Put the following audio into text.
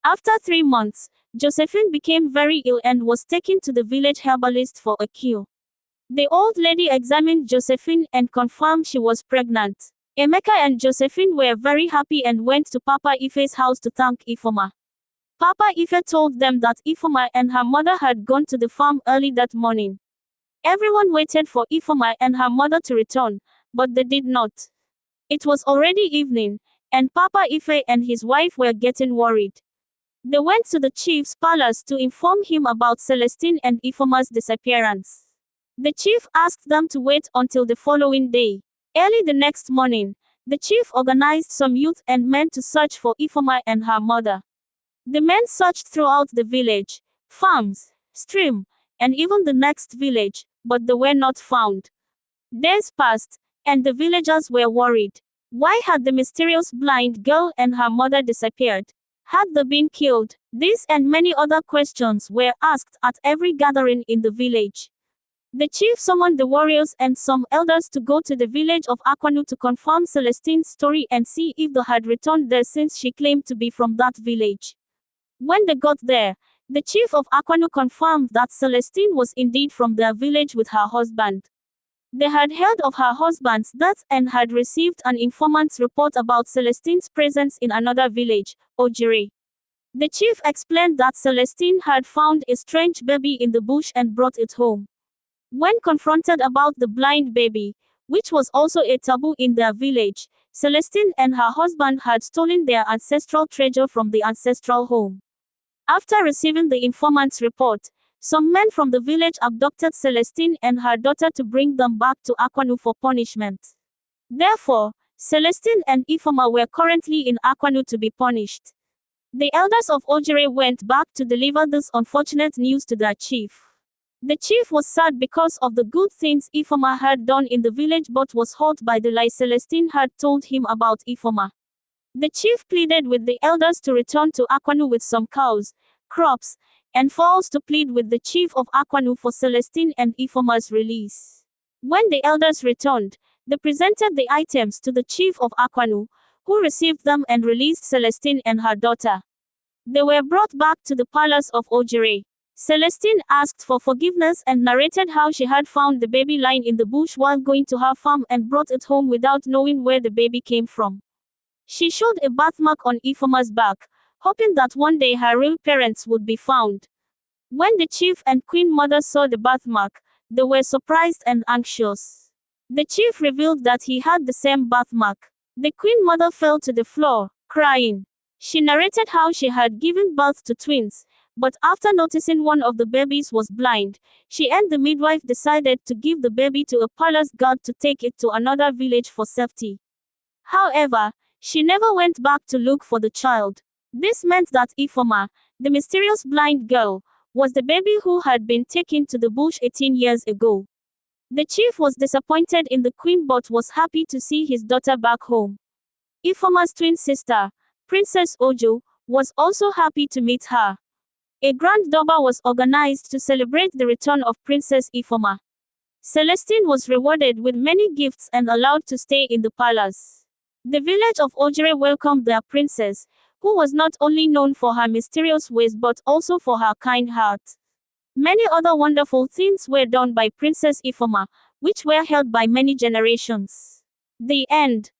After 3 months, Josephine became very ill and was taken to the village herbalist for a cure. The old lady examined Josephine and confirmed she was pregnant. Emeka and Josephine were very happy and went to Papa Ife's house to thank Ifeoma. Papa Ife told them that Ifeoma and her mother had gone to the farm early that morning. Everyone waited for Ifeoma and her mother to return, but they did not. It was already evening, and Papa Ife and his wife were getting worried. They went to the chief's palace to inform him about Celestine and Ifeoma's disappearance. The chief asked them to wait until the following day. Early the next morning, the chief organized some youth and men to search for Ifeoma and her mother. The men searched throughout the village, farms, stream, and even the next village, but they were not found. Days passed, and the villagers were worried. Why had the mysterious blind girl and her mother disappeared? Had they been killed? These and many other questions were asked at every gathering in the village. The chief summoned the warriors and some elders to go to the village of Akwanu to confirm Celestine's story and see if they had returned there since she claimed to be from that village. When they got there, the chief of Akwanu confirmed that Celestine was indeed from their village with her husband. They had heard of her husband's death and had received an informant's report about Celestine's presence in another village, Ojire. The chief explained that Celestine had found a strange baby in the bush and brought it home. When confronted about the blind baby, which was also a taboo in their village, Celestine and her husband had stolen their ancestral treasure from the ancestral home. After receiving the informant's report, some men from the village abducted Celestine and her daughter to bring them back to Akwanu for punishment. Therefore, Celestine and Ifeoma were currently in Akwanu to be punished. The elders of Ojire went back to deliver this unfortunate news to their chief. The chief was sad because of the good things Ifeoma had done in the village but was hurt by the lie Celestine had told him about Ifeoma. The chief pleaded with the elders to return to Akwanu with some cows, crops, and fowls to plead with the chief of Akwanu for Celestine and Ifeoma's release. When the elders returned, they presented the items to the chief of Akwanu, who received them and released Celestine and her daughter. They were brought back to the palace of Ojire. Celestine asked for forgiveness and narrated how she had found the baby lying in the bush while going to her farm and brought it home without knowing where the baby came from. She showed a birthmark on Ifeoma's back, hoping that one day her real parents would be found. When the chief and queen mother saw the birthmark, they were surprised and anxious. The chief revealed that he had the same birthmark. The queen mother fell to the floor, crying. She narrated how she had given birth to twins, but after noticing one of the babies was blind, she and the midwife decided to give the baby to a palace guard to take it to another village for safety. However, she never went back to look for the child. This meant that Ifeoma, the mysterious blind girl, was the baby who had been taken to the bush 18 years ago. The chief was disappointed in the queen but was happy to see his daughter back home. Ifeoma's twin sister, Princess Ojo, was also happy to meet her. A grand durbar was organized to celebrate the return of Princess Ifeoma. Celestine was rewarded with many gifts and allowed to stay in the palace. The village of Ojire welcomed their princess, who was not only known for her mysterious ways but also for her kind heart. Many other wonderful things were done by Princess Ifeoma, which were held by many generations. The end.